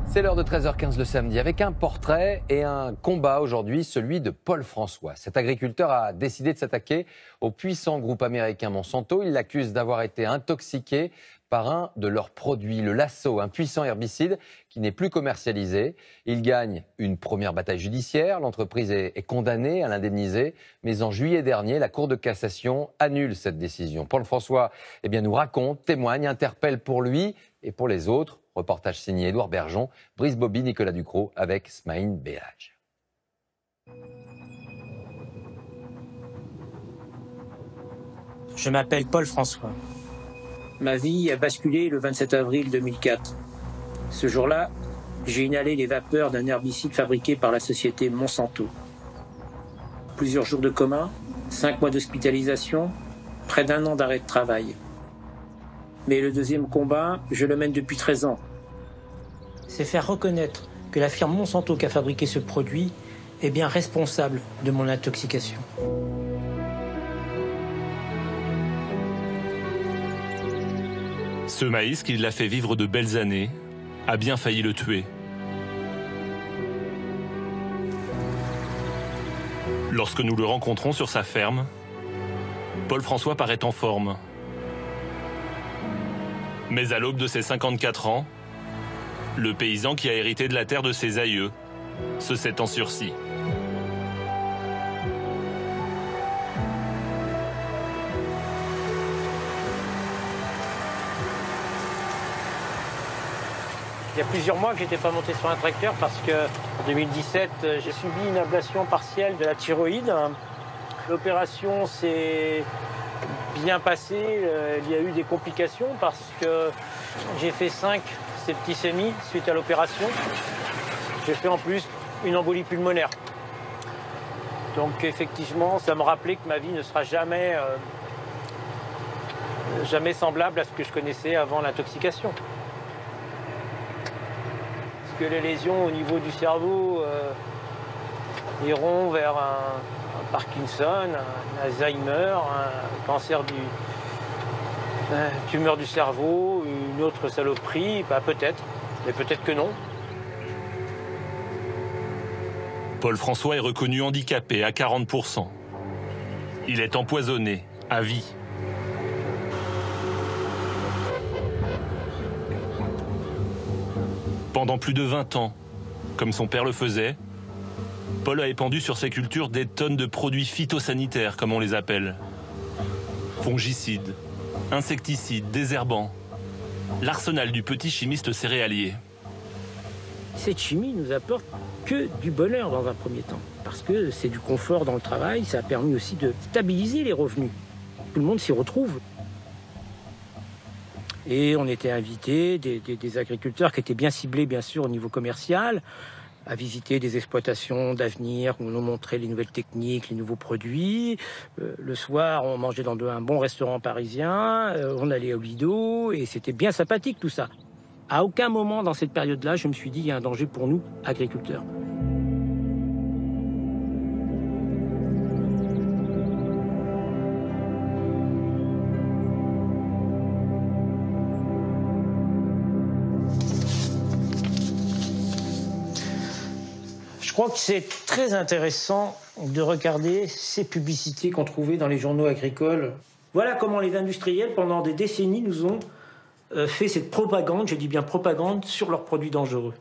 C'est l'heure de 13h15 le samedi, avec un portrait et un combat aujourd'hui, celui de Paul François. Cet agriculteur a décidé de s'attaquer au puissant groupe américain Monsanto. Il l'accuse d'avoir été intoxiqué par un de leurs produits, le Lasso, un puissant herbicide qui n'est plus commercialisé. Il gagne une première bataille judiciaire, l'entreprise est condamnée à l'indemniser, mais en juillet dernier, la Cour de cassation annule cette décision. Paul François nous raconte, témoigne, interpelle pour lui et pour les autres. Reportage signé Édouard Bergeon, Brice Bobby, Nicolas Ducrot avec Smaïn Béhaj. Je m'appelle Paul François. Ma vie a basculé le 27 avril 2004. Ce jour-là, j'ai inhalé les vapeurs d'un herbicide fabriqué par la société Monsanto. Plusieurs jours de coma, 5 mois d'hospitalisation, près d'1 an d'arrêt de travail. Mais le deuxième combat, je le mène depuis 13 ans. C'est faire reconnaître que la firme Monsanto qui a fabriqué ce produit est bien responsable de mon intoxication. Ce maïs qui l'a fait vivre de belles années a bien failli le tuer. Lorsque nous le rencontrons sur sa ferme, Paul François paraît en forme. Mais à l'aube de ses 54 ans, le paysan qui a hérité de la terre de ses aïeux se sent en sursis. Il y a plusieurs mois que je n'étais pas monté sur un tracteur parce qu'en 2017, j'ai subi une ablation partielle de la thyroïde. L'opération s'est bien passée, il y a eu des complications parce que j'ai fait 5 septicémies suite à l'opération. J'ai fait en plus une embolie pulmonaire. Donc effectivement, ça me rappelait que ma vie ne sera jamais semblable à ce que je connaissais avant l'intoxication. Parce que les lésions au niveau du cerveau iront vers un Parkinson, un Alzheimer, un cancer tumeur du cerveau, une autre saloperie, peut-être, mais peut-être que non. Paul François est reconnu handicapé à 40%. Il est empoisonné à vie. Pendant plus de 20 ans, comme son père le faisait, Paul a épandu sur ses cultures des tonnes de produits phytosanitaires, comme on les appelle. Fongicides, insecticides, désherbants. L'arsenal du petit chimiste céréalier. Cette chimie nous apporte que du bonheur dans un premier temps. Parce que c'est du confort dans le travail, ça a permis aussi de stabiliser les revenus. Tout le monde s'y retrouve. Et on était invités, des agriculteurs qui étaient bien ciblés, bien sûr, au niveau commercial, à visiter des exploitations d'avenir où on nous montrait les nouvelles techniques, les nouveaux produits. Le soir, on mangeait dans un bon restaurant parisien, on allait au Lido, et c'était bien sympathique tout ça. À aucun moment dans cette période-là, je me suis dit il y a un danger pour nous, agriculteurs. Je crois que c'est très intéressant de regarder ces publicités qu'on trouvait dans les journaux agricoles. Voilà comment les industriels, pendant des décennies, nous ont fait cette propagande, je dis bien propagande, sur leurs produits dangereux.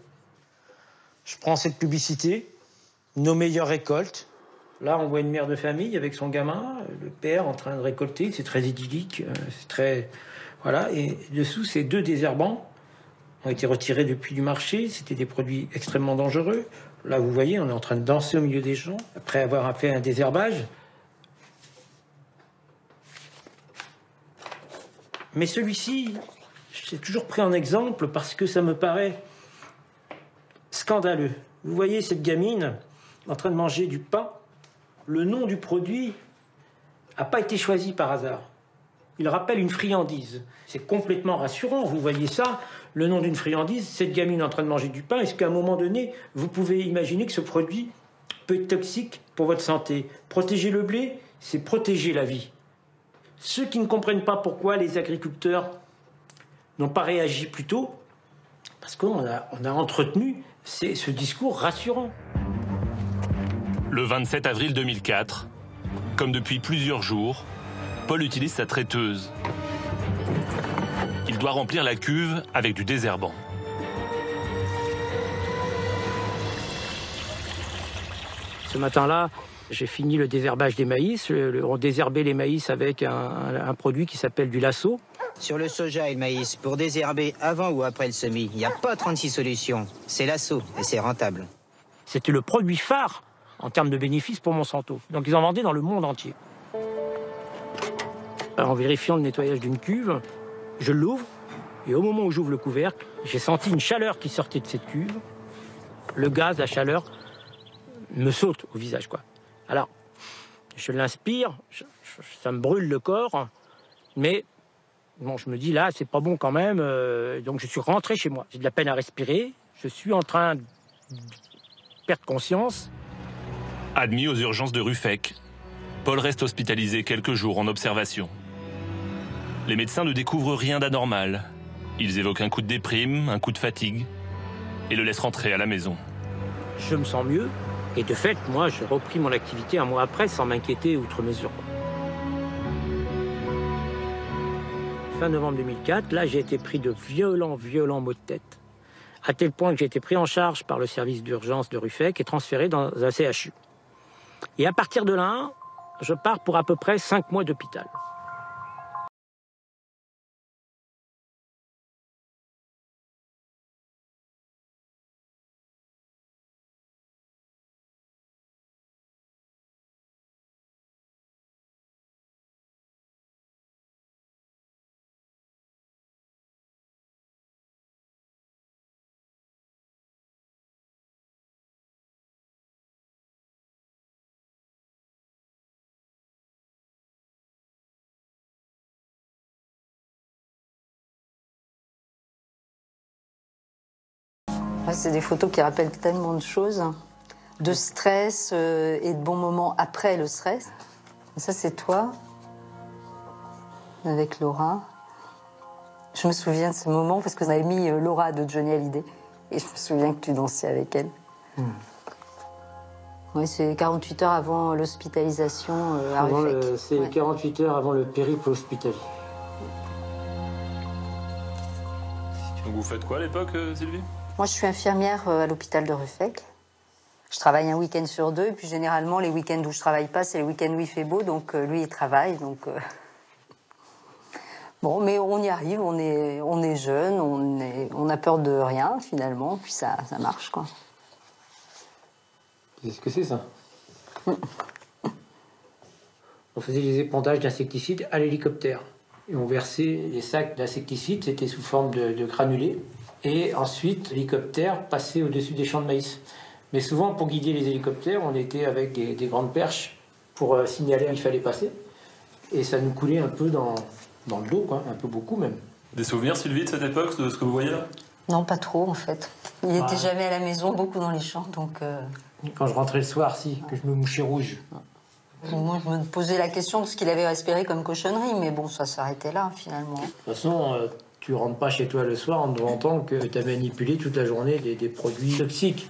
Je prends cette publicité, nos meilleures récoltes. Là, on voit une mère de famille avec son gamin, le père en train de récolter, c'est très idyllique, c'est très... Voilà, et dessous, ces 2 désherbants ont été retirés depuis du marché, c'était des produits extrêmement dangereux. Là, vous voyez, on est en train de danser au milieu des champs, après avoir fait un désherbage. Mais celui-ci, je l'ai toujours pris en exemple parce que ça me paraît scandaleux. Vous voyez cette gamine en train de manger du pain. Le nom du produit n'a pas été choisi par hasard. Il rappelle une friandise. C'est complètement rassurant, vous voyez ça, le nom d'une friandise, cette gamine en train de manger du pain. Est-ce qu'à un moment donné, vous pouvez imaginer que ce produit peut être toxique pour votre santé? Protéger le blé, c'est protéger la vie. Ceux qui ne comprennent pas pourquoi les agriculteurs n'ont pas réagi plus tôt, parce qu'on a entretenu ce discours rassurant. Le 27 avril 2004, comme depuis plusieurs jours, Paul utilise sa traiteuse. Il doit remplir la cuve avec du désherbant. Ce matin-là, j'ai fini le désherbage des maïs. On désherbait les maïs avec un produit qui s'appelle du lasso. Sur le soja et le maïs, pour désherber avant ou après le semis, il n'y a pas 36 solutions. C'est lasso et c'est rentable. C'était le produit phare en termes de bénéfices pour Monsanto. Donc ils en vendaient dans le monde entier. En vérifiant le nettoyage d'une cuve, je l'ouvre et au moment où j'ouvre le couvercle, j'ai senti une chaleur qui sortait de cette cuve. Le gaz, la chaleur, me saute au visage, quoi. Alors, je l'inspire, ça me brûle le corps, mais bon, je me dis là, c'est pas bon quand même. Donc je suis rentré chez moi. J'ai de la peine à respirer. Je suis en train de perdre conscience. Admis aux urgences de Ruffec, Paul reste hospitalisé quelques jours en observation. Les médecins ne découvrent rien d'anormal. Ils évoquent un coup de déprime, un coup de fatigue, et le laissent rentrer à la maison. Je me sens mieux. Et de fait, moi, j'ai repris mon activité un mois après sans m'inquiéter outre mesure. Fin novembre 2004, là, j'ai été pris de violents maux de tête. À tel point que j'ai été pris en charge par le service d'urgence de Ruffec et transféré dans un CHU. Et à partir de là, je pars pour à peu près 5 mois d'hôpital. C'est des photos qui rappellent tellement de choses, de stress et de bons moments après le stress. Ça, c'est toi, avec Laura. Je me souviens de ce moment parce que vous avez mis Laura de Johnny Hallyday et je me souviens que tu dansais avec elle. Oui, c'est 48 heures avant l'hospitalisation à Ruffec. C'est ouais. 48 heures avant le périple hospitalier. Donc vous faites quoi à l'époque, Sylvie ? Moi, je suis infirmière à l'hôpital de Ruffec. Je travaille un week-end sur 2, et puis généralement, les week-ends où je travaille pas, c'est les week-ends où il fait beau, donc lui, il travaille, donc... Bon, mais on y arrive, on est jeune, on a peur de rien, finalement, puis ça marche, quoi. Qu'est-ce que c'est, ça? On faisait les épandages d'insecticides à l'hélicoptère. Et on versait les sacs d'insecticides, c'était sous forme de granulés. Et ensuite, l'hélicoptère passait au-dessus des champs de maïs. Mais souvent, pour guider les hélicoptères, on était avec des grandes perches pour signaler où il fallait passer. Et ça nous coulait un peu dans le dos, quoi, un peu beaucoup même. Des souvenirs, Sylvie, de cette époque, de ce que vous voyez là? Non, pas trop, en fait. Il n'était jamais à la maison, beaucoup dans les champs, donc... Quand je rentrais le soir, que je me mouchais rouge. Moi, je me posais la question de ce qu'il avait respiré comme cochonnerie, mais bon, ça s'arrêtait là, finalement. De toute façon... tu rentres pas chez toi le soir en devant entendre que tu as manipulé toute la journée des produits toxiques.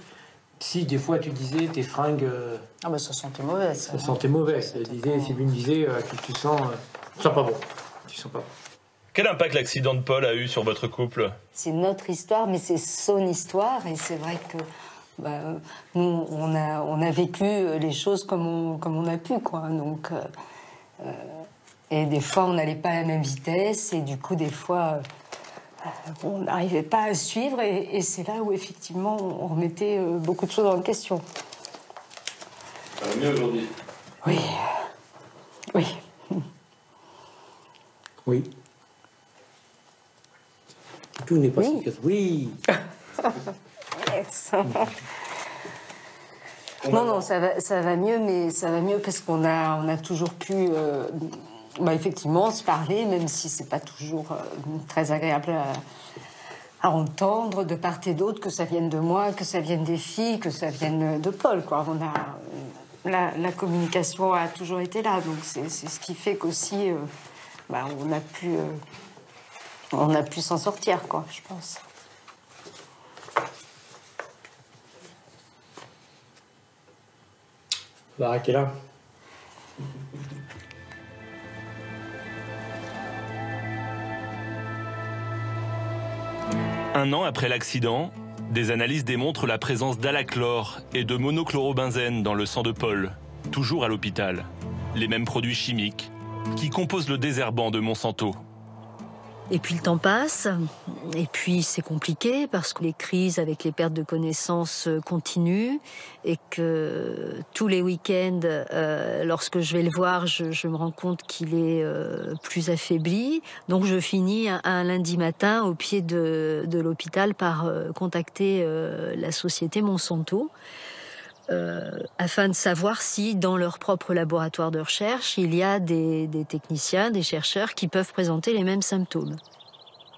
Si des fois tu disais tes fringues... Ah ben ça sentait mauvais. Ça sentait mauvais. Sylvie me disait que tu sens pas bon. Tu sens pas bon. Quel impact l'accident de Paul a eu sur votre couple? C'est notre histoire, mais c'est son histoire. Et c'est vrai que nous, on a vécu les choses comme on a pu, quoi. Donc... et des fois, on n'allait pas à la même vitesse, et du coup, des fois, on n'arrivait pas à suivre, et c'est là où, effectivement, on remettait beaucoup de choses en question. Ça va mieux aujourd'hui? Oui. Oui. Oui. Tout n'est pas si que... Oui. Yes. Non, ça va mieux, mais ça va mieux parce qu'on a toujours pu... effectivement, se parler, même si c'est pas toujours très agréable à entendre de part et d'autre, que ça vienne de moi, que ça vienne des filles, que ça vienne de Paul, quoi. La communication a toujours été là, donc c'est ce qui fait qu'aussi on a pu on a pu s'en sortir, quoi, je pense. On va arrêter là. Un an après l'accident, des analyses démontrent la présence d'alachlore et de monochlorobenzène dans le sang de Paul, toujours à l'hôpital. Les mêmes produits chimiques qui composent le désherbant de Monsanto. Et puis le temps passe, et puis c'est compliqué parce que les crises avec les pertes de connaissances continuent et que tous les week-ends, lorsque je vais le voir, je me rends compte qu'il est plus affaibli. Donc je finis un lundi matin au pied de l'hôpital par contacter la société Monsanto. Afin de savoir si dans leur propre laboratoire de recherche, il y a des techniciens, des chercheurs qui peuvent présenter les mêmes symptômes.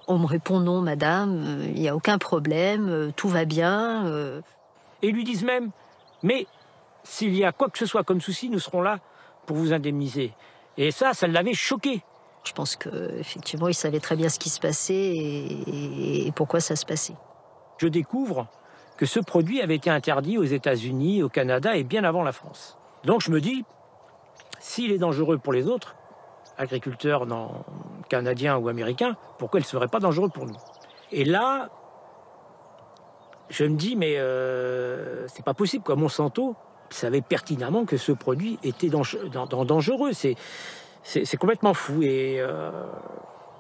On me répond non, madame, il n'y a aucun problème, tout va bien. Et ils lui disent même, mais s'il y a quoi que ce soit comme souci, nous serons là pour vous indemniser. Et ça l'avait choqué. Je pense qu'effectivement, il savait très bien ce qui se passait et pourquoi ça se passait. Je découvre que ce produit avait été interdit aux États-Unis, au Canada et bien avant la France. Donc je me dis, s'il est dangereux pour les autres, agriculteurs canadiens ou américains, pourquoi il ne serait pas dangereux pour nous? Et là, je me dis, mais c'est pas possible, quoi. Monsanto savait pertinemment que ce produit était dangereux. C'est complètement fou. Et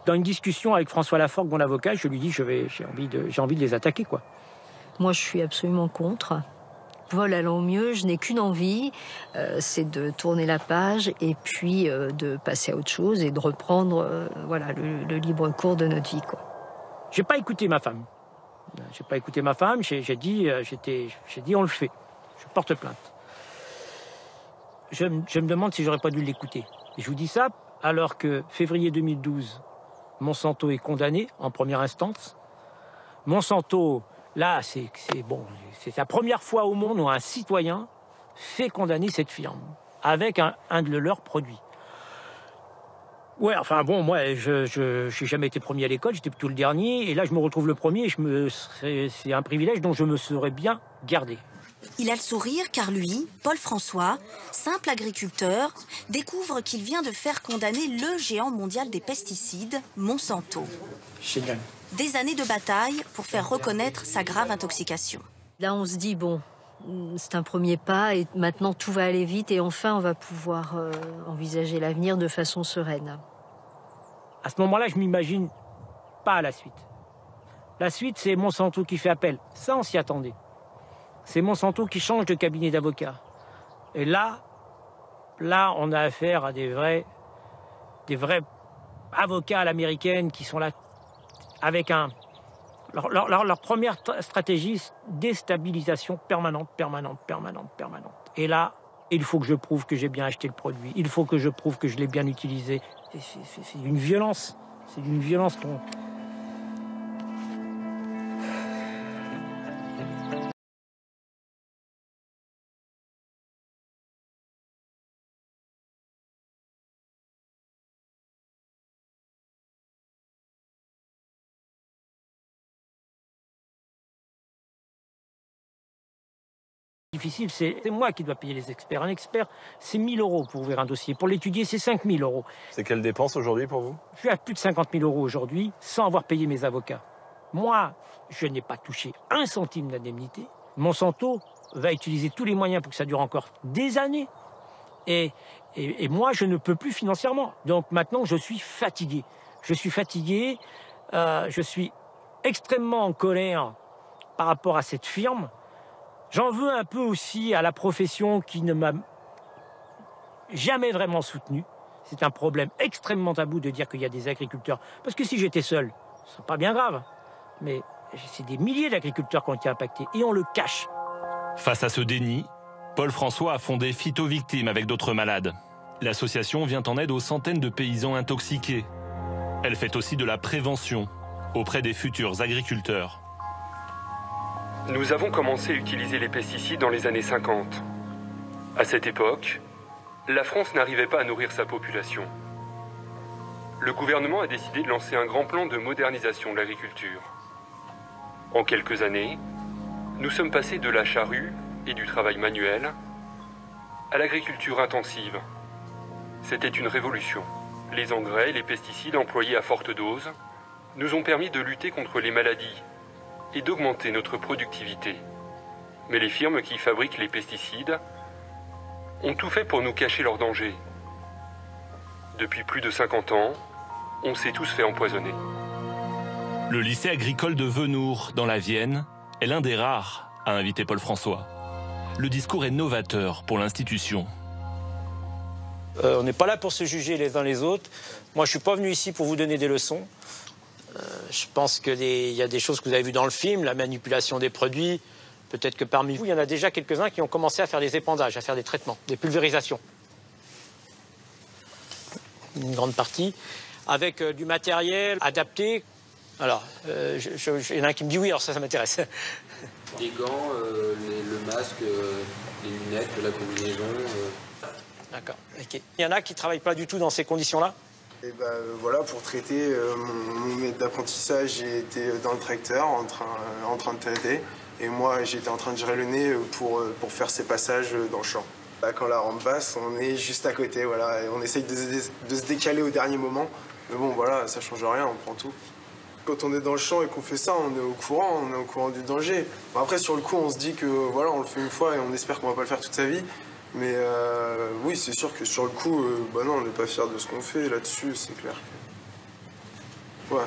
dans une discussion avec François Laforgue, mon avocat, je lui dis, j'ai envie de les attaquer, quoi. Moi, je suis absolument contre. Vol allant au mieux, je n'ai qu'une envie, c'est de tourner la page et puis de passer à autre chose et de reprendre le libre cours de notre vie, quoi. J'ai pas écouté ma femme. J'ai dit on le fait. Je porte plainte. Je me demande si j'aurais pas dû l'écouter. Et je vous dis ça alors que février 2012, Monsanto est condamné en première instance. Monsanto, là, c'est la première fois au monde où un citoyen fait condamner cette firme avec un de leurs produits. Ouais, enfin bon, moi, je n'ai jamais été premier à l'école, j'étais plutôt le dernier, et là, je me retrouve le premier, c'est un privilège dont je me serais bien gardé. Il a le sourire car lui, Paul François, simple agriculteur, découvre qu'il vient de faire condamner le géant mondial des pesticides, Monsanto. Génial. Des années de bataille pour faire reconnaître sa grave intoxication. Là, on se dit, bon, c'est un premier pas et maintenant tout va aller vite et enfin on va pouvoir envisager l'avenir de façon sereine. À ce moment-là, je m'imagine pas la suite. La suite, c'est Monsanto qui fait appel. Ça, on s'y attendait. C'est Monsanto qui change de cabinet d'avocat. Et là, on a affaire à des vrais avocats à l'américaine qui sont là avec leur première stratégie, déstabilisation permanente. Et là, il faut que je prouve que j'ai bien acheté le produit. Il faut que je prouve que je l'ai bien utilisé. C'est d'une violence. C'est d'une violence qu'on... difficile, c'est moi qui dois payer les experts. Un expert, c'est 1 000 € pour ouvrir un dossier. Pour l'étudier, c'est 5 000 €. C'est quelle dépense aujourd'hui pour vous? Je suis à plus de 50 000 € aujourd'hui, sans avoir payé mes avocats. Moi, je n'ai pas touché un centime d'indemnité. Monsanto va utiliser tous les moyens pour que ça dure encore des années. Et moi, je ne peux plus financièrement. Donc maintenant, je suis fatigué. Je suis extrêmement en colère par rapport à cette firme. J'en veux un peu aussi à la profession qui ne m'a jamais vraiment soutenu. C'est un problème extrêmement tabou de dire qu'il y a des agriculteurs. Parce que si j'étais seul, ce serait pas bien grave. Mais c'est des milliers d'agriculteurs qui ont été impactés et on le cache. Face à ce déni, Paul François a fondé Phytovictimes avec d'autres malades. L'association vient en aide aux centaines de paysans intoxiqués. Elle fait aussi de la prévention auprès des futurs agriculteurs. Nous avons commencé à utiliser les pesticides dans les années 50. À cette époque, la France n'arrivait pas à nourrir sa population. le gouvernement a décidé de lancer un grand plan de modernisation de l'agriculture. En quelques années, nous sommes passés de la charrue et du travail manuel à l'agriculture intensive. C'était une révolution. Les engrais et les pesticides employés à forte dose nous ont permis de lutter contre les maladies et d'augmenter notre productivité. Mais les firmes qui fabriquent les pesticides ont tout fait pour nous cacher leurs dangers. Depuis plus de 50 ans, on s'est tous fait empoisonner. Le lycée agricole de Venours, dans la Vienne, est l'un des rares à inviter Paul François. Le discours est novateur pour l'institution. On n'est pas là pour se juger les uns les autres. Moi, je ne suis pas venu ici pour vous donner des leçons. Je pense qu'il y a des choses que vous avez vues dans le film, la manipulation des produits. Peut-être que parmi vous, il y en a déjà quelques-uns qui ont commencé à faire des épandages, à faire des traitements, des pulvérisations. Une grande partie, avec du matériel adapté. Alors, il y en a un qui me dit oui, alors ça m'intéresse. Les gants, le masque, les lunettes, la combinaison. D'accord. Okay. Il y en a qui ne travaillent pas du tout dans ces conditions-là? Et voilà, pour traiter, mon maître d'apprentissage, j'ai été dans le tracteur en train de traiter. Et moi, j'étais en train de gérer le nez pour faire ces passages dans le champ. Là, quand la rampe passe, on est juste à côté, voilà. Et on essaye de se décaler au dernier moment. Mais bon, voilà, ça change rien, on prend tout. Quand on est dans le champ et qu'on fait ça, on est au courant du danger. Bon, après, sur le coup, on se dit que voilà, on le fait une fois et on espère qu'on va pas le faire toute sa vie. Mais oui, c'est sûr que sur le coup, non, on n'est pas fiers de ce qu'on fait là-dessus, c'est clair. Ouais.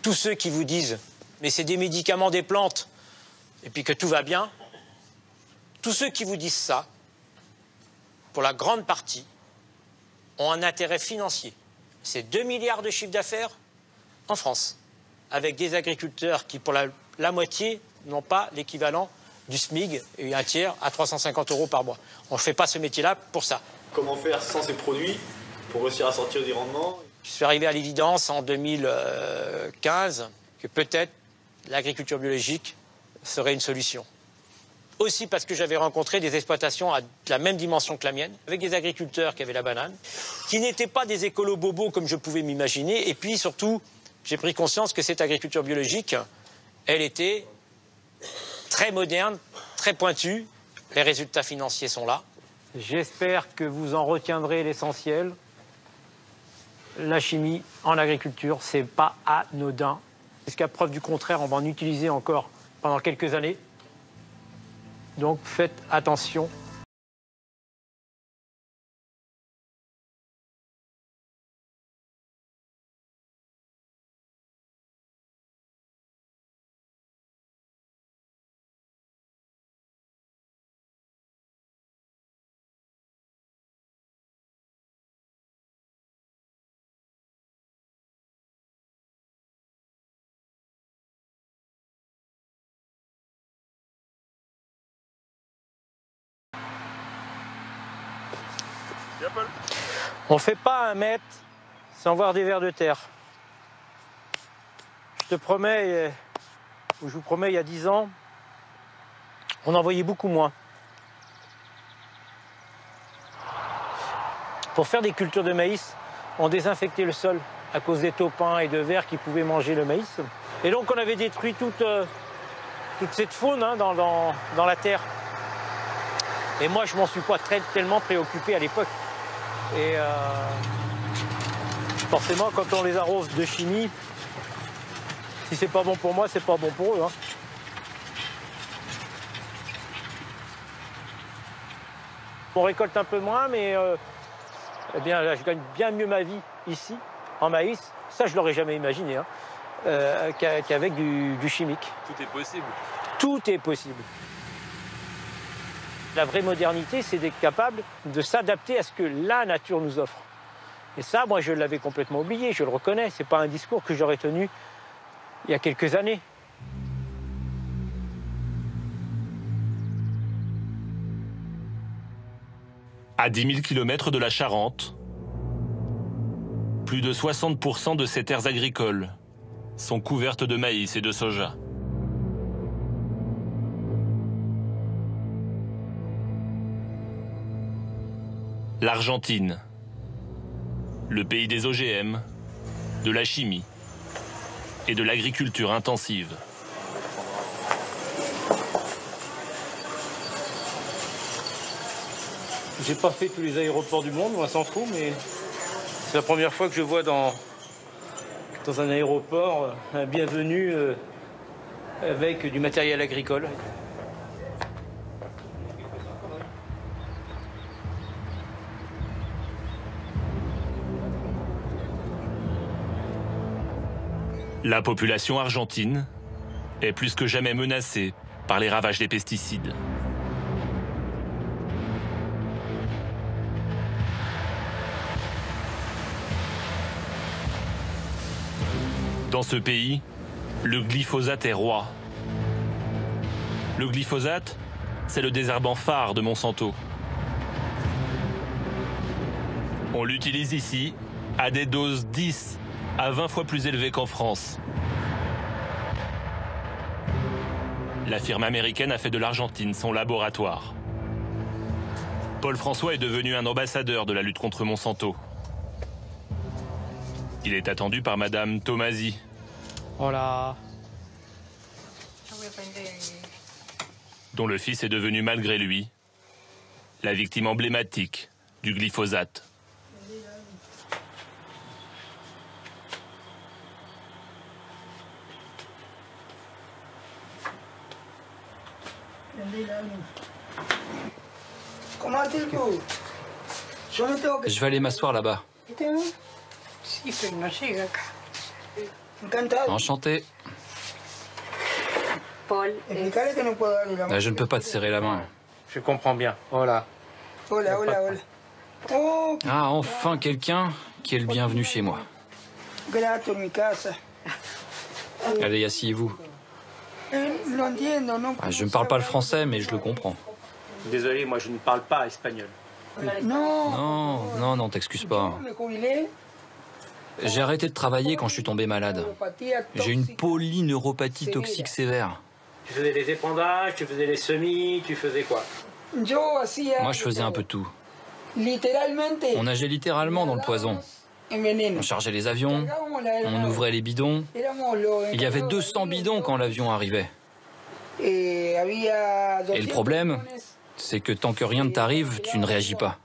Tous ceux qui vous disent, mais c'est des médicaments, des plantes, et puis que tout va bien, tous ceux qui vous disent ça, pour la grande partie, ont un intérêt financier. C'est 2 milliards de chiffre d'affaires en France, avec des agriculteurs qui, pour la moitié, n'ont pas l'équivalent du SMIG et un tiers à 350 € par mois. On ne fait pas ce métier-là pour ça. Comment faire sans ces produits pour réussir à sortir des rendements? Je suis arrivé à l'évidence en 2015 que peut-être l'agriculture biologique serait une solution. Aussi parce que j'avais rencontré des exploitations à la même dimension que la mienne, avec des agriculteurs qui avaient la banane, qui n'étaient pas des écolos bobos comme je pouvais m'imaginer. Et puis surtout, j'ai pris conscience que cette agriculture biologique, elle était très moderne, très pointue. Les résultats financiers sont là. J'espère que vous en retiendrez l'essentiel. La chimie en agriculture, c'est pas anodin. Jusqu'à preuve du contraire, on va en utiliser encore pendant quelques années. Donc faites attention. On ne fait pas 1 mètre sans voir des vers de terre. Je te promets, ou je vous promets, il y a 10 ans, on en voyait beaucoup moins. Pour faire des cultures de maïs, on désinfectait le sol à cause des taupins et de vers qui pouvaient manger le maïs. Et donc on avait détruit toute cette faune dans la terre. Et moi, je m'en suis pas tellement préoccupé à l'époque. Et forcément, quand on les arrose de chimie, si c'est pas bon pour moi, c'est pas bon pour eux. Hein. On récolte un peu moins, mais eh bien, là, je gagne bien mieux ma vie ici, en maïs. Ça, je l'aurais jamais imaginé, hein, qu'avec du chimique. Tout est possible. Tout est possible. La vraie modernité, c'est d'être capable de s'adapter à ce que la nature nous offre. Et ça, moi, je l'avais complètement oublié, je le reconnais. Ce n'est pas un discours que j'aurais tenu il y a quelques années. À 10 000 km de la Charente, plus de 60% de ces terres agricoles sont couvertes de maïs et de soja. L'Argentine, Le pays des OGM, de la chimie et de l'agriculture intensive. J'ai pas fait tous les aéroports du monde, on s'en fout, mais c'est la première fois que je vois dans un aéroport un bienvenu avec du matériel agricole. La population argentine est plus que jamais menacée par les ravages des pesticides. Dans ce pays, le glyphosate est roi. Le glyphosate, c'est le désherbant phare de Monsanto. On l'utilise ici à des doses 10 à 20 fois plus élevées qu'en France. La firme américaine a fait de l'Argentine son laboratoire. Paul François est devenu un ambassadeur de la lutte contre Monsanto. Il est attendu par Madame Tomasi. Voilà. Dont le fils est devenu malgré lui la victime emblématique du glyphosate. Je vais aller m'asseoir là-bas. Enchanté. Je ne peux pas te serrer la main. Je comprends bien. Voilà. Ah, enfin quelqu'un qui est le bienvenu chez moi. Allez, asseyez-vous. Je ne parle pas le français, mais je le comprends. Désolé, moi je ne parle pas espagnol. Non, t'excuses pas. J'ai arrêté de travailler quand je suis tombé malade. J'ai une polyneuropathie toxique sévère. Tu faisais des épandages, tu faisais les semis, tu faisais quoi? Moi, je faisais un peu tout. On nageait littéralement dans le poison. On chargeait les avions, on ouvrait les bidons. Il y avait 200 bidons quand l'avion arrivait. Et le problème, c'est que tant que rien ne t'arrive, tu ne réagis pas.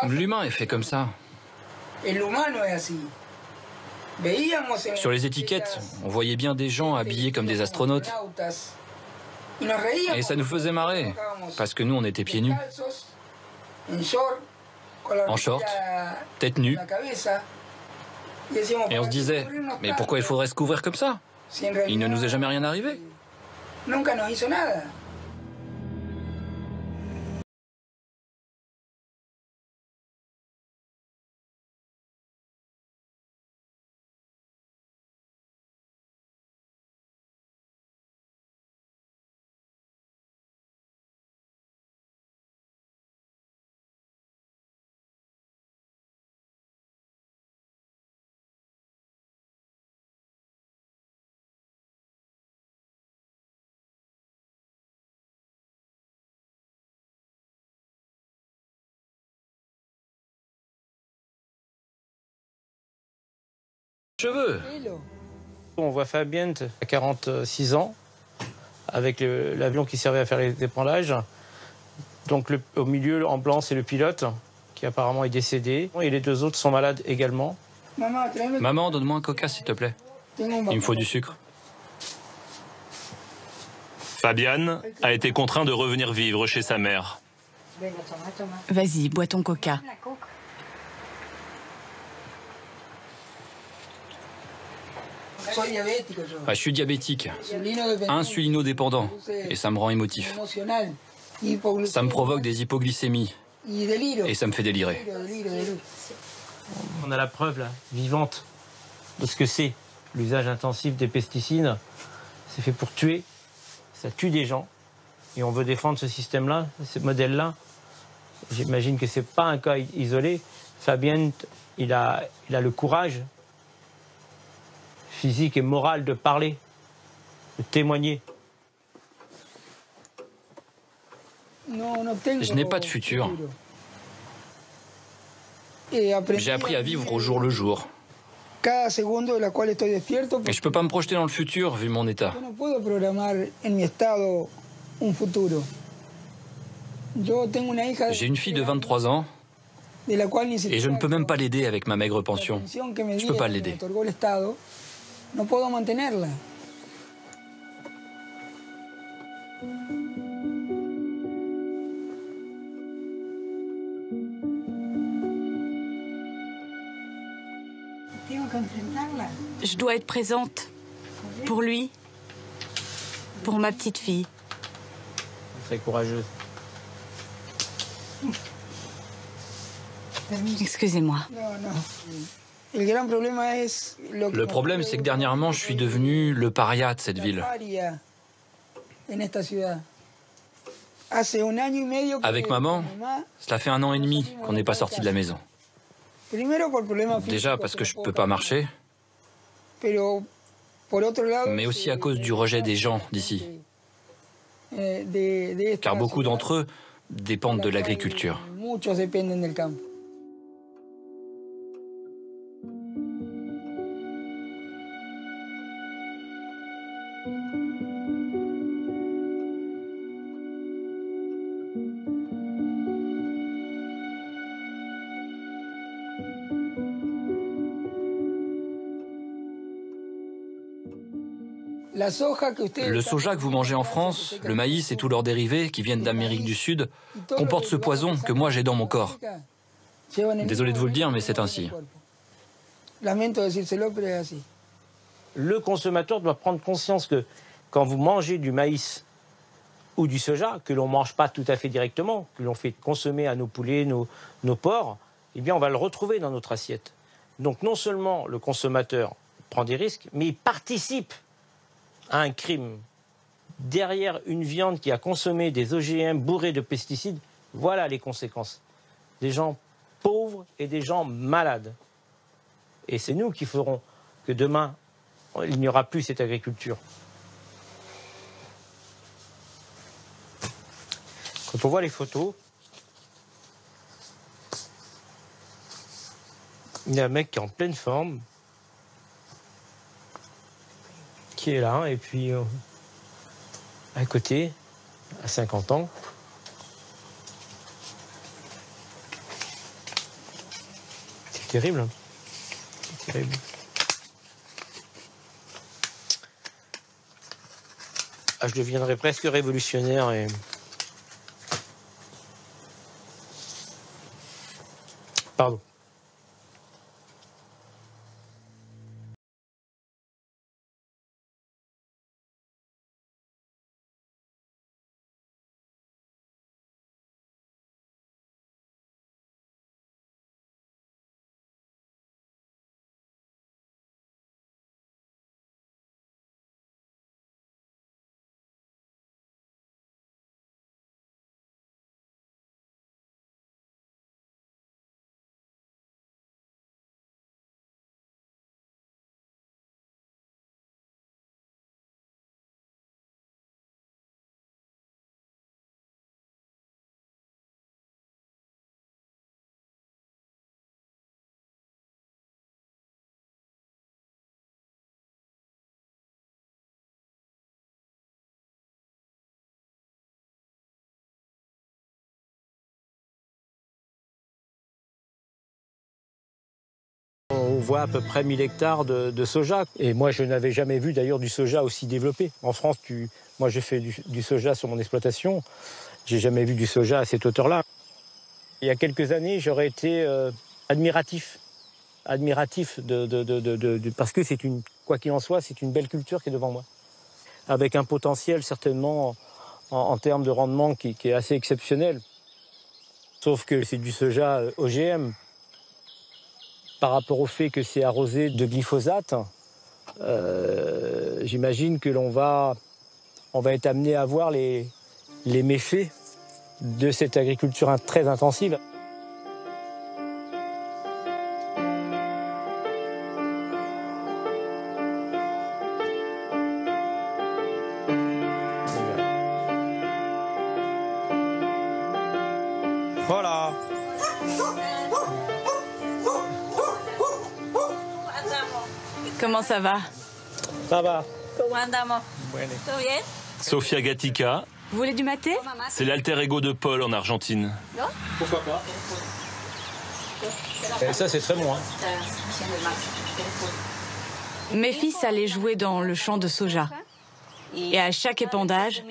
L'humain est fait comme ça. Sur les étiquettes, on voyait bien des gens habillés comme des astronautes. Et ça nous faisait marrer, parce que nous, on était pieds nus. En short, tête nue. Et on se disait, mais pourquoi il faudrait se couvrir comme ça? Il ne nous est jamais rien arrivé. Cheveux. On voit Fabienne à 46 ans, avec l'avion qui servait à faire les épandages. Donc au milieu, en blanc, c'est le pilote, qui apparemment est décédé. Et les deux autres sont malades également. Maman, donne-moi un coca, s'il te plaît. Il me faut du sucre. Fabian a été contraint de revenir vivre chez sa mère. Vas-y, bois ton coca. Je suis diabétique, insulinodépendant, et ça me rend émotif. Ça me provoque des hypoglycémies, et ça me fait délirer. On a la preuve là, vivante de ce que c'est l'usage intensif des pesticides. C'est fait pour tuer, ça tue des gens, et on veut défendre ce système-là, ce modèle-là. J'imagine que c'est pas un cas isolé. Fabien, il a le courage physique et moral de parler, de témoigner. Je n'ai pas de futur. J'ai appris à vivre au jour le jour. Et je peux pas me projeter dans le futur vu mon état. J'ai une fille de 23 ans et je ne peux même pas l'aider avec ma maigre pension. Je peux pas l'aider. Je dois être présente pour lui, pour ma petite fille. Très courageuse. Excusez-moi. Le problème, c'est que dernièrement, je suis devenu le paria de cette ville. Avec maman, cela fait 1 an et demi qu'on n'est pas sorti de la maison. Déjà parce que je ne peux pas marcher, mais aussi à cause du rejet des gens d'ici. Car beaucoup d'entre eux dépendent de l'agriculture. Le soja que vous mangez en France, le maïs et tous leurs dérivés qui viennent d'Amérique du Sud, comportent ce poison que moi j'ai dans mon corps. Désolé de vous le dire, mais c'est ainsi. Le consommateur doit prendre conscience que quand vous mangez du maïs ou du soja, que l'on ne mange pas tout à fait directement, que l'on fait consommer à nos poulets, nos porcs, eh bien on va le retrouver dans notre assiette. Donc non seulement le consommateur prend des risques, mais il participe à un crime. Derrière une viande qui a consommé des OGM bourrés de pesticides, voilà les conséquences. Des gens pauvres et des gens malades. Et c'est nous qui ferons que demain, il n'y aura plus cette agriculture. Quand on voit les photos, il y a un mec qui est en pleine forme, qui est là, et puis à côté, à 50 ans, c'est terrible. C'est terrible. Ah, je deviendrai presque révolutionnaire et... Pardon. On voit à peu près 1000 hectares de soja. Et moi, je n'avais jamais vu d'ailleurs du soja aussi développé. En France, moi, j'ai fait du soja sur mon exploitation. J'ai jamais vu du soja à cette hauteur-là. Il y a quelques années, j'aurais été admiratif parce que quoi qu'il en soit, c'est une belle culture qui est devant moi. Avec un potentiel certainement en termes de rendement qui est assez exceptionnel. Sauf que c'est du soja OGM. Par rapport au fait que c'est arrosé de glyphosate, j'imagine que on va être amené à voir les méfaits de cette agriculture très intensive. Voilà. Comment ça va? Ça va. Sofia Gatica, Vous voulez du maté? c'est l'alter ego de Paul en Argentine. Pourquoi pas? Et ça, c'est très bon. Hein. Mes fils allaient jouer dans le champ de soja. Et à chaque épandage,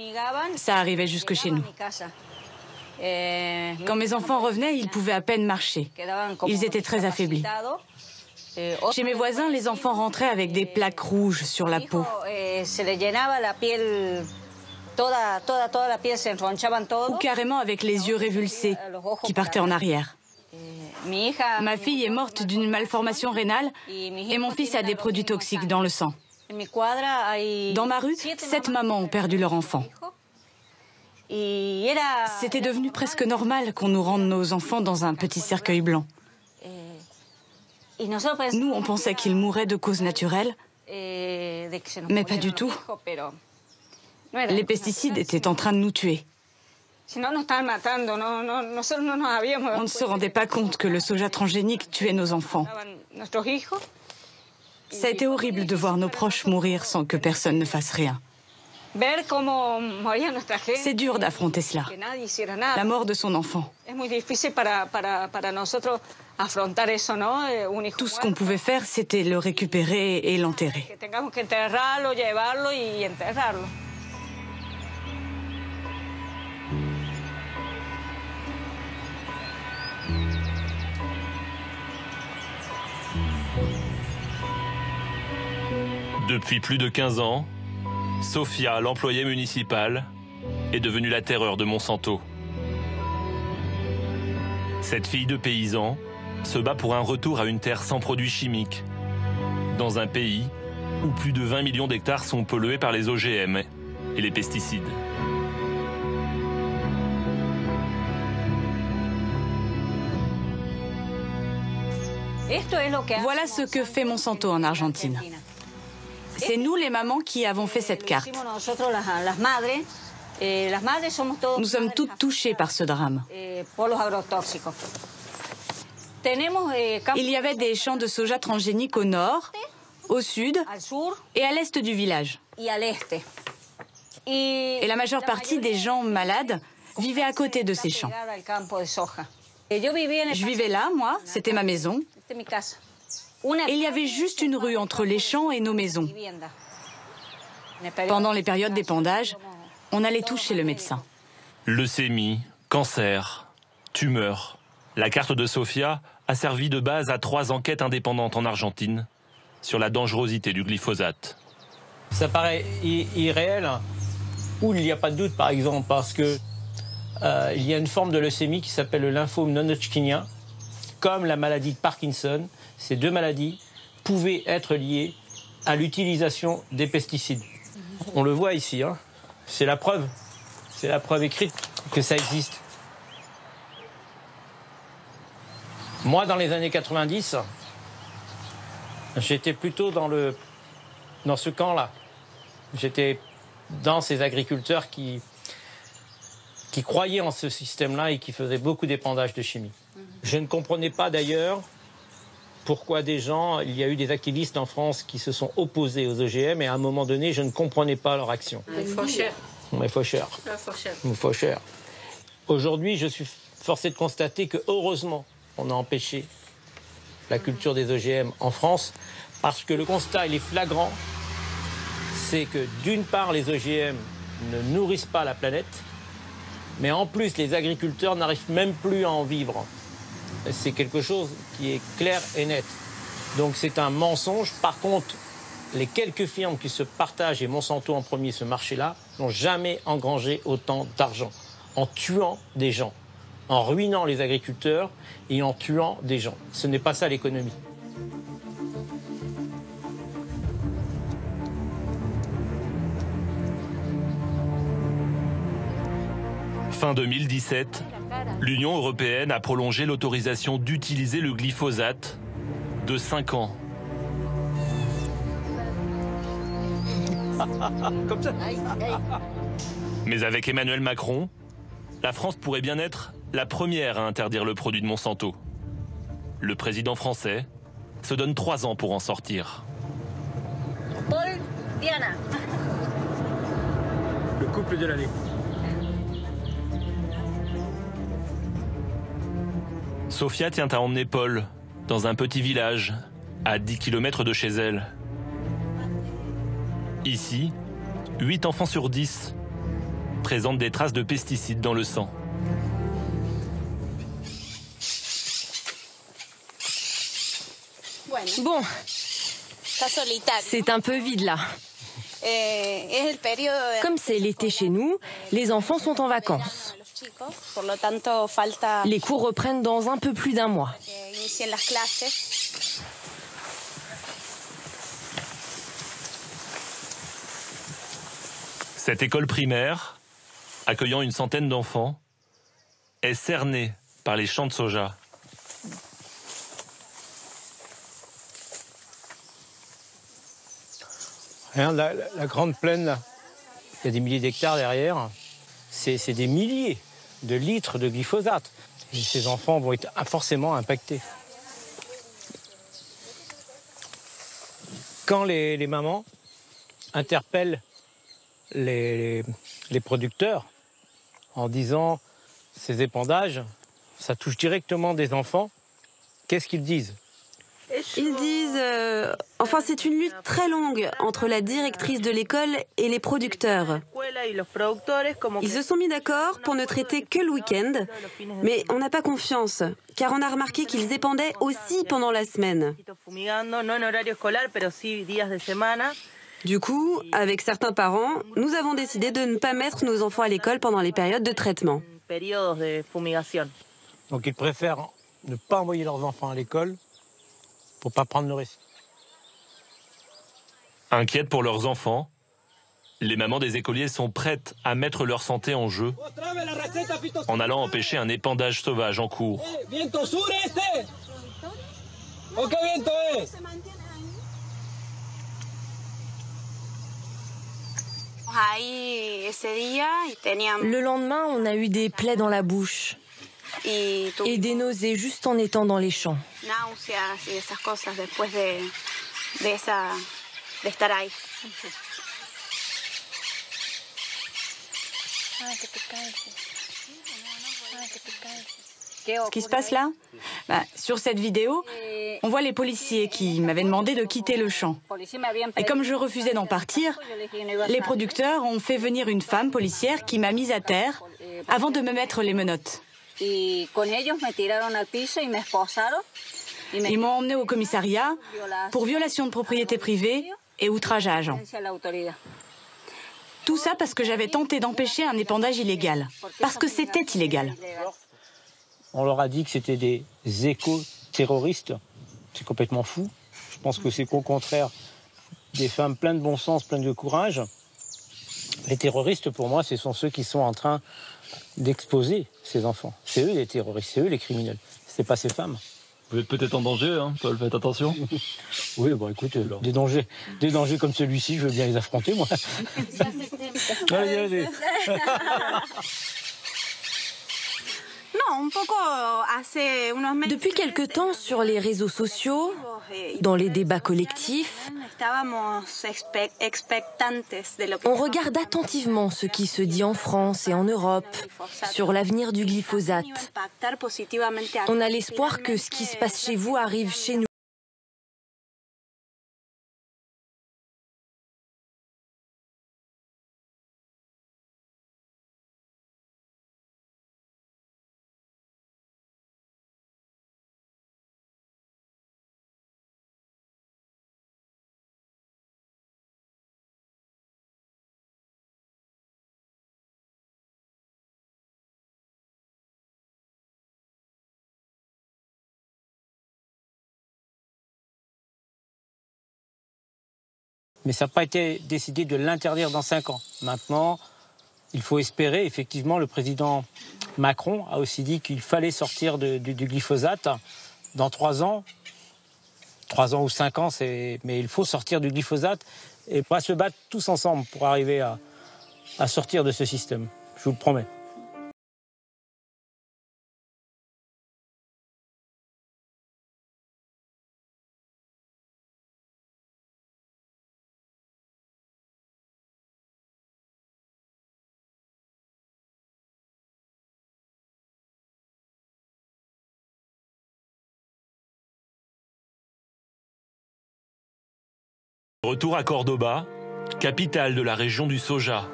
ça arrivait jusque chez nous. Quand mes enfants revenaient, ils pouvaient à peine marcher. Ils étaient très affaiblis. Chez mes voisins, les enfants rentraient avec des plaques rouges sur la peau. Ou carrément avec les yeux révulsés, qui partaient en arrière. Ma fille est morte d'une malformation rénale et mon fils a des produits toxiques dans le sang. Dans ma rue, 7 mamans ont perdu leur enfant. C'était devenu presque normal qu'on nous rende nos enfants dans un petit cercueil blanc. Nous, on pensait qu'ils mouraient de causes naturelles, mais pas du tout. Les pesticides étaient en train de nous tuer. On ne se rendait pas compte que le soja transgénique tuait nos enfants. Ça a été horrible de voir nos proches mourir sans que personne ne fasse rien. C'est dur d'affronter cela, la mort de son enfant. Tout ce qu'on pouvait faire, c'était le récupérer et l'enterrer. Depuis plus de 15 ans, Sofia, l'employée municipale, est devenue la terreur de Monsanto. Cette fille de paysan se bat pour un retour à une terre sans produits chimiques, dans un pays où plus de 20 millions d'hectares sont pollués par les OGM et les pesticides. Voilà ce que fait Monsanto en Argentine. C'est nous, les mamans, qui avons fait cette carte. Nous sommes toutes touchées par ce drame. Il y avait des champs de soja transgéniques au nord, au sud et à l'est du village. Et la majeure partie des gens malades vivaient à côté de ces champs. Je vivais là, moi, c'était ma maison. Et il y avait juste une rue entre les champs et nos maisons. Pendant les périodes d'épandage, on allait tous chez le médecin. Leucémie, cancer, tumeur. La carte de Sofia a servi de base à 3 enquêtes indépendantes en Argentine sur la dangerosité du glyphosate. Ça paraît irréel, ou il n'y a pas de doute par exemple, parce que il y a une forme de leucémie qui s'appelle le lymphome non-Hodgkinien, comme la maladie de Parkinson. Ces 2 maladies pouvaient être liées à l'utilisation des pesticides. On le voit ici, hein. C'est la preuve écrite que ça existe. Moi, dans les années 90, j'étais plutôt dans ce camp-là. J'étais dans ces agriculteurs qui croyaient en ce système-là et qui faisaient beaucoup d'épandage de chimie. Je ne comprenais pas d'ailleurs pourquoi il y a eu des activistes en France qui se sont opposés aux OGM et à un moment donné, je ne comprenais pas leur action. Il faut cher. Il faut cher. Il faut cher. Aujourd'hui, je suis forcé de constater que heureusement, on a empêché la culture des OGM en France parce que le constat, il est flagrant, c'est que d'une part, les OGM ne nourrissent pas la planète, mais en plus, les agriculteurs n'arrivent même plus à en vivre. C'est quelque chose qui est clair et net. Donc c'est un mensonge. Par contre, les quelques firmes qui se partagent, et Monsanto en premier, ce marché-là, n'ont jamais engrangé autant d'argent en tuant des gens, en ruinant les agriculteurs et en tuant des gens. Ce n'est pas ça l'économie. Fin 2017, l'Union européenne a prolongé l'autorisation d'utiliser le glyphosate de 5 ans. Comme ça. Mais avec Emmanuel Macron, la France pourrait bien être la première à interdire le produit de Monsanto. Le président français se donne 3 ans pour en sortir. Le couple de l'année. Sofia tient à emmener Paul dans un petit village à 10 km de chez elle. Ici, 8 enfants sur 10 présentent des traces de pesticides dans le sang. Bon, c'est un peu vide là. Comme c'est l'été chez nous, les enfants sont en vacances. Les cours reprennent dans un peu plus d'un mois. Cette école primaire, accueillant une centaine d'enfants, est cernée par les champs de soja. Regarde la grande plaine là. Il y a des milliers d'hectares derrière. C'est des milliers de litres de glyphosate. Et ces enfants vont être forcément impactés. Quand les mamans interpellent les producteurs en disant ces épandages, ça touche directement des enfants, qu'est-ce qu'ils disent ? Ils disent... Enfin, c'est une lutte très longue entre la directrice de l'école et les producteurs. Ils se sont mis d'accord pour ne traiter que le week-end, mais on n'a pas confiance, car on a remarqué qu'ils épandaient aussi pendant la semaine. Du coup, avec certains parents, nous avons décidé de ne pas mettre nos enfants à l'école pendant les périodes de traitement. Donc ils préfèrent ne pas envoyer leurs enfants à l'école pour ne pas prendre le risque. Inquiètes pour leurs enfants, les mamans des écoliers sont prêtes à mettre leur santé en jeu en allant empêcher un épandage sauvage en cours. Le lendemain, on a eu des plaies dans la bouche et des nausées juste en étant dans les champs. Ce qui se passe là, sur cette vidéo, on voit les policiers qui m'avaient demandé de quitter le champ. Et comme je refusais d'en partir, les producteurs ont fait venir une femme policière qui m'a mise à terre avant de me mettre les menottes. Ils m'ont emmené au commissariat pour violation de propriété privée et outrage à agent. Tout ça parce que j'avais tenté d'empêcher un épandage illégal. Parce que c'était illégal. On leur a dit que c'était des éco-terroristes. C'est complètement fou. Je pense que c'est qu'au contraire des femmes pleines de bon sens, pleines de courage. Les terroristes, pour moi, ce sont ceux qui sont en train d'exposer ces enfants. C'est eux les terroristes, c'est eux les criminels. C'est pas ces femmes. Vous êtes peut-être en danger, hein, Paul, faites attention. Oui, bon, écoute, des dangers comme celui-ci, je veux bien les affronter, moi. Allez. Depuis quelque temps, sur les réseaux sociaux, dans les débats collectifs, on regarde attentivement ce qui se dit en France et en Europe sur l'avenir du glyphosate. On a l'espoir que ce qui se passe chez vous arrive chez nous. Mais ça n'a pas été décidé de l'interdire dans 5 ans. Maintenant, il faut espérer, effectivement, le président Macron a aussi dit qu'il fallait sortir du glyphosate dans 3 ans. 3 ans ou 5 ans, mais il faut sortir du glyphosate et on va se battre tous ensemble pour arriver à sortir de ce système. Je vous le promets. Retour à Cordoba, capitale de la région du soja.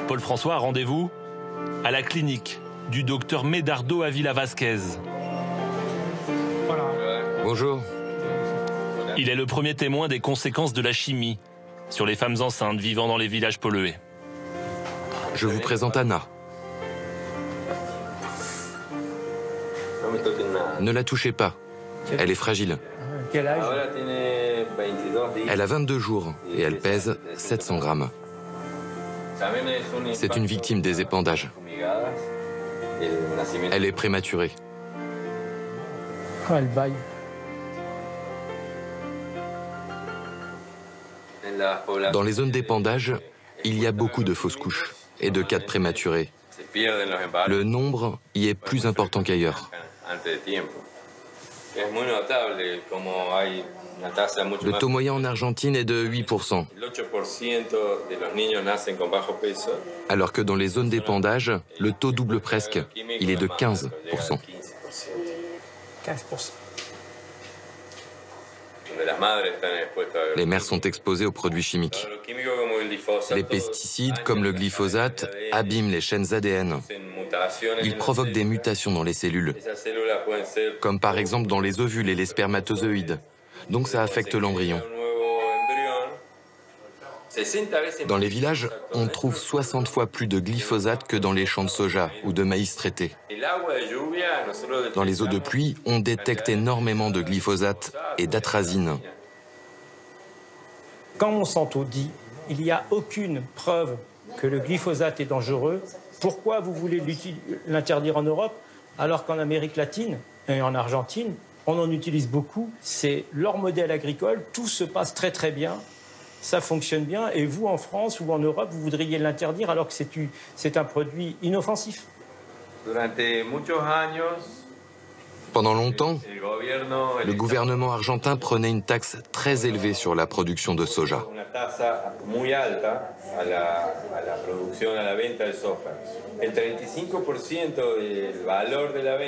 Paul François a rendez-vous à la clinique du docteur Medardo Avila Vasquez. Bonjour. Il est le premier témoin des conséquences de la chimie sur les femmes enceintes vivant dans les villages pollués. Je vous présente Anna. Ne la touchez pas. Elle est fragile. Quel âge? Elle a 22 jours et elle pèse 700 grammes. C'est une victime des épandages. Elle est prématurée. Elle baille. Dans les zones d'épandage, il y a beaucoup de fausses couches et de cas de prématurés. Le nombre y est plus important qu'ailleurs. Le taux moyen en Argentine est de 8%, alors que dans les zones d'épandage, le taux double presque, il est de 15%. 15%. Les mères sont exposées aux produits chimiques. Les pesticides, comme le glyphosate, abîment les chaînes ADN. Ils provoquent des mutations dans les cellules, comme par exemple dans les ovules et les spermatozoïdes. Donc ça affecte l'embryon. Dans les villages, on trouve 60 fois plus de glyphosate que dans les champs de soja ou de maïs traité. Dans les eaux de pluie, on détecte énormément de glyphosate et d'atrazine. Quand Monsanto dit « il n'y a aucune preuve que le glyphosate est dangereux », pourquoi vous voulez l'interdire en Europe alors qu'en Amérique latine et en Argentine, on en utilise beaucoup. C'est leur modèle agricole, tout se passe très très bien, ça fonctionne bien. Et vous, en France ou en Europe, vous voudriez l'interdire alors que c'est un produit inoffensif. Pendant longtemps, le gouvernement argentin prenait une taxe très élevée sur la production de soja.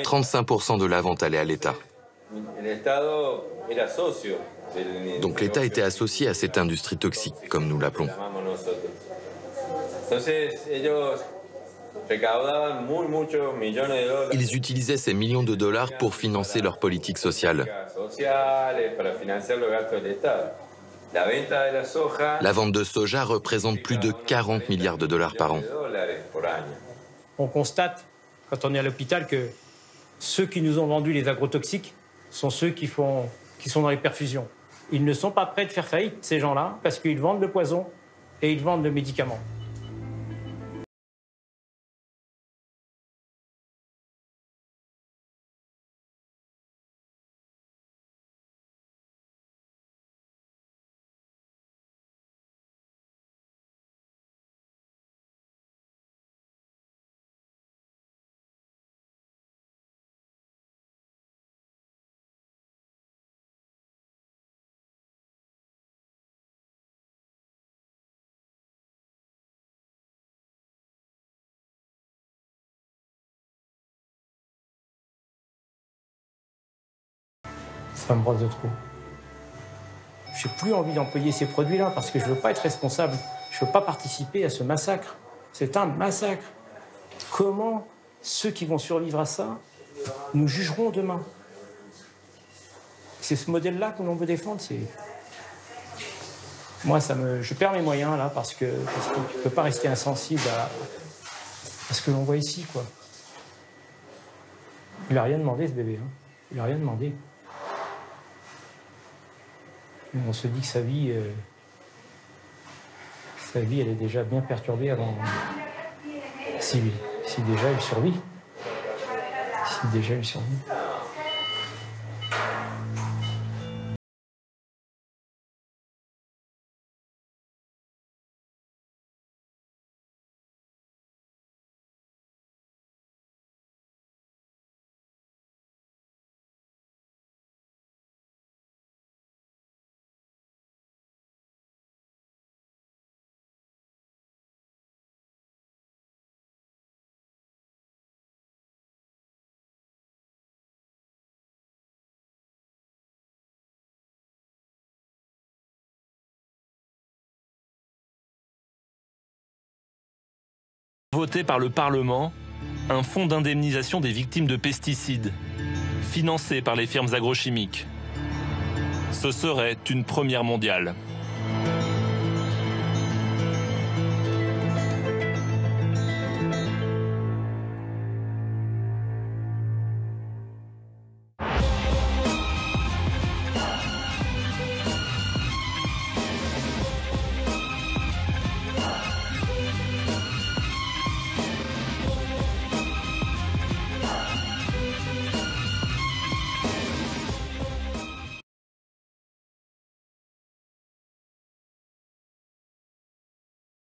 35% de la vente allait à l'État. Donc l'État était associé à cette industrie toxique, comme nous l'appelons. Ils utilisaient ces millions de dollars pour financer leur politique sociale. La vente de soja représente plus de 40 milliards de dollars par an. On constate, quand on est à l'hôpital, que ceux qui nous ont vendu les agrotoxiques sont ceux qui sont dans les perfusions. Ils ne sont pas prêts de faire faillite, ces gens-là, parce qu'ils vendent le poison et ils vendent le médicament. Ça me brosse de trop. Je n'ai plus envie d'employer ces produits-là parce que je ne veux pas être responsable. Je ne veux pas participer à ce massacre. C'est un massacre. Comment ceux qui vont survivre à ça nous jugeront demain? C'est ce modèle-là que l'on veut défendre. Moi, je perds mes moyens là parce que je ne peux pas rester insensible à ce que l'on voit ici, quoi. Il n'a rien demandé, ce bébé. Hein. Il n'a rien demandé. On se dit que sa vie, elle est déjà bien perturbée avant. Si déjà il survit. Si déjà il survit. voter par le Parlement un fonds d'indemnisation des victimes de pesticides, financé par les firmes agrochimiques. Ce serait une première mondiale.